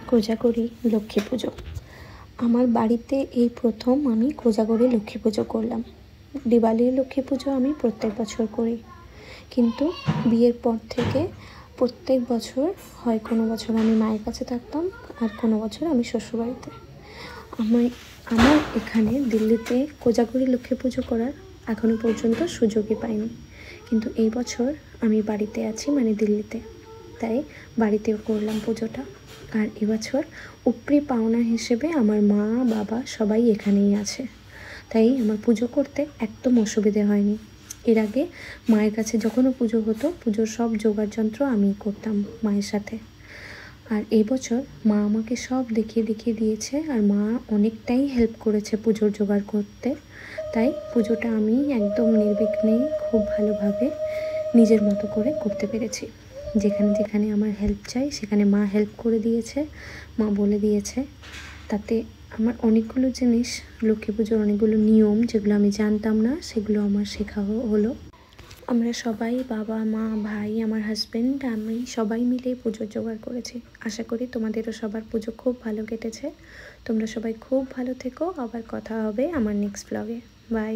কোজাগরী লক্ষ্মী পুজো। আমার বাড়িতে এই প্রথম আমি কোজাগরী লক্ষ্মী পুজো করলাম। দিওয়ালির লক্ষ্মী পুজো আমি প্রত্যেক বছর করি, কিন্তু বিয়ের পর থেকে প্রত্যেক বছর হয় কোনো বছর আমি মায়ের কাছে থাকতাম আর কোনো বছর আমি শ্বশুরবাড়িতে। আমার এখানে দিল্লিতে কোজাগরী লক্ষ্মী পুজো করার এখনও পর্যন্ত সুযোগই পাইনি, কিন্তু এই বছর আমি বাড়িতে আছি, মানে দিল্লিতে, তাই বাড়িতেও করলাম পুজোটা। আর এবছর উপরি পাওনা হিসেবে আমার মা বাবা সবাই এখানেই আছে, তাই আমার পুজো করতে একদম অসুবিধে হয়নি। এর আগে মায়ের কাছে যখনও পুজো হতো, পুজোর সব জোগাড় যন্ত্র আমি করতাম মায়ের সাথে। আর এবছর মা আমাকে সব দেখিয়ে দিয়েছে, আর মা অনেকটাই হেল্প করেছে পুজোর জোগাড় করতে। তাই পুজোটা আমি একদম নির্বিঘ্নে খুব ভালোভাবে নিজের মতো করে করতে পেরেছি। যেখানে যেখানে আমার হেল্প চাই সেখানে মা হেল্প করে দিয়েছে, মা বলে দিয়েছে। তাতে আমার অনেকগুলো জিনিস, লক্ষ্মী পুজোর অনেকগুলো নিয়ম যেগুলো আমি জানতাম না, সেগুলো আমার শেখা হলো। আমরা সবাই, বাবা মা ভাই, আমার হাজব্যান্ড, আমি সবাই মিলে পুজোর জোগাড় করেছি। আশা করি তোমাদেরও সবার পুজো খুব ভালো কেটেছে। তোমরা সবাই খুব ভালো থেকো। আবার কথা হবে আমার নেক্সট ব্লগে। বাই।